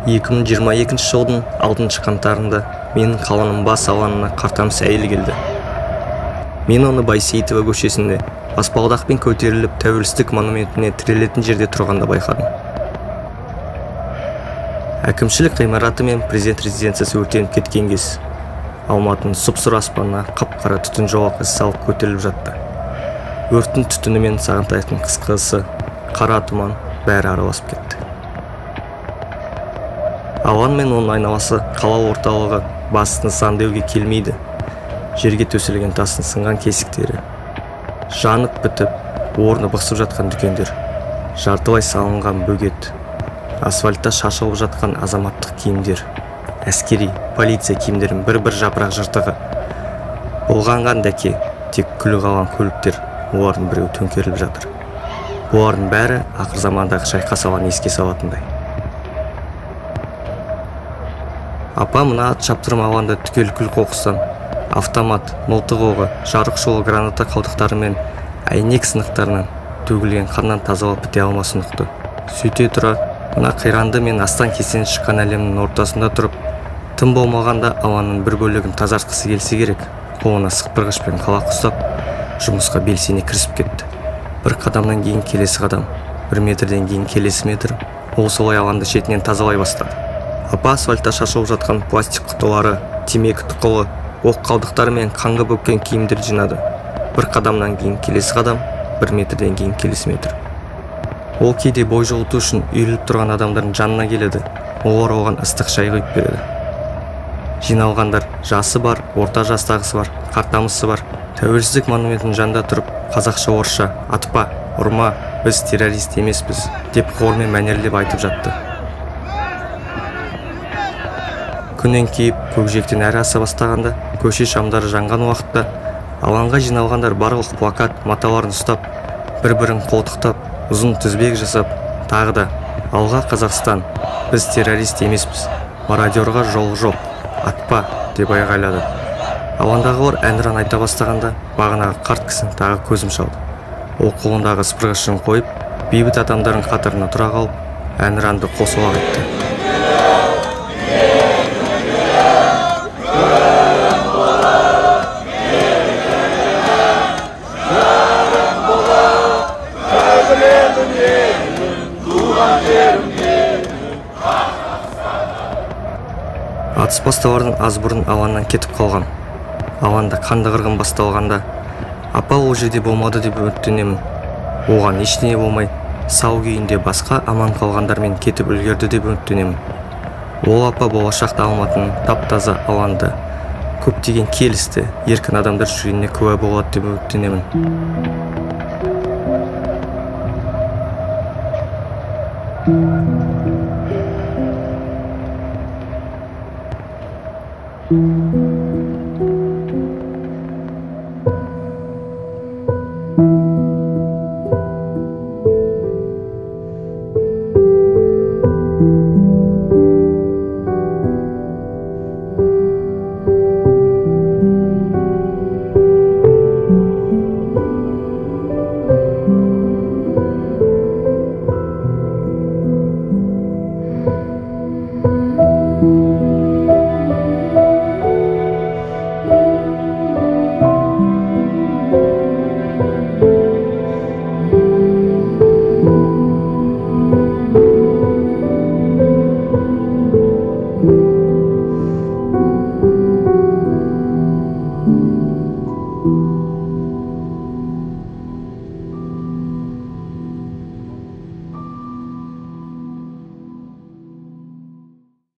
2022 жылдың 6 қаңтарында менің қаланың бас алаңына қартамыс әйел келді. Мен оны Байсейітова көшесінде баспалдақпен көтеріліп тәуелсіздік монументіне тірелетін жерде тұрғанда байқадым. Әкімшілік ғимараты мен президент резиденциясы өртеніп кеткен кез Алматының сұп-сұр аспанына қап-қара түтін жолақ із салып көтеріліп жатты. Өрттің түтіні мен Сағынтаевтың қысқасы, қара тұман бәрі араласып кетті. Алаң мен оның айналасы қала орталығы басын нысан деуге келмейді. Жерге төселген тастың сынған кесіктері, жанып бітіп, орны бықсып жатқан дүкендер, жартылай салынған бөгет, асфальтта шашылып жатқан азаматтық киімдер, әскери, полиция киімдерін бір-бір жапырақ жыртығы. Болғанған дәке, тек күлі қалған көліктер, олардың біреу төңкеріліп жатыр. Бұлардың бәрі ақыр замандағы шайқас алаңын еске салатындай. Апа мына ат шаптырым алаңда түгел күл қоқыстан, автомат, мылтық оғы, жарық жолы граната қалдықтары мен әйнек сынықтарынан төгілген қаннан тазалап біте алмасын ұқты. Сөйте тұра, мына қиранды мен астан кестен шыққан әлемнің ортасында тұрып, тым болмағанда алаңның бір бөлігін тазартқысы келсе керек. Қолына сықпырғышпен қалақ ұстап, жұмысқа белсене кірісіп кетті. Бір қадамнан кейін келесі қадам, бір метрден кейін келесі метр, ол солай алаңды шетінен тазалай бастады. Апа асфальтта шашылып жатқан пластик құтылары, темекі тұқылы, оқ қалдықтары мен қанға бөккен киімдер жинады. Бір қадамнан кейін келесі қадам, бір метрден кейін келесі метр. Ол кейде бой жылыту үшін үйіліп тұрған адамдардың жанына келеді. Олар оған ыстық шай құйып береді. Жиналғандар жасы бар, орта жастағысы бар, қартамысы бар. Тәуелсіздік монументінің жанында тұрып, қазақша орысша атпа, ұрма, біз террорист емеспіз деп хормен мәнерлеп айтып жатты. Күннен кейіп көкжиектен әрі аса бастағанда, көше шамдары жанған уақытта алаңға жиналғандар барлық плакат маталарын ұстап, бір-бірін қолтықтап, ұзын тізбек жасап, тағы да алға Қазақстан, біз террорист емеспіз, мародерға жол жоқ, атпа деп айғайлады. Алаңдағылар әнұран айта бастағанда, бағанағы қарт кісінің тағы көзім шалды. Ол қолындағы сыпырғышын қойып, бейбіт адамдардың қатарына тұра қалып, әнұранды қосыла айтты. Атыс басталардан аз бұрын алаңнан кетіп қалған. Алаңда қанды қырғын басталғанда, апа ол жерде болмады деп үміттенемін. Оған ештеңе болмай, сау күйінде басқа аман қалғандармен кетіп үлгерді деп үміттенемін. Ол апа болашақта Алматының тап-таза алаңда көптеген келісті, еркін адамдар жүргеніне куә болады деп үміттенемін. Thank you.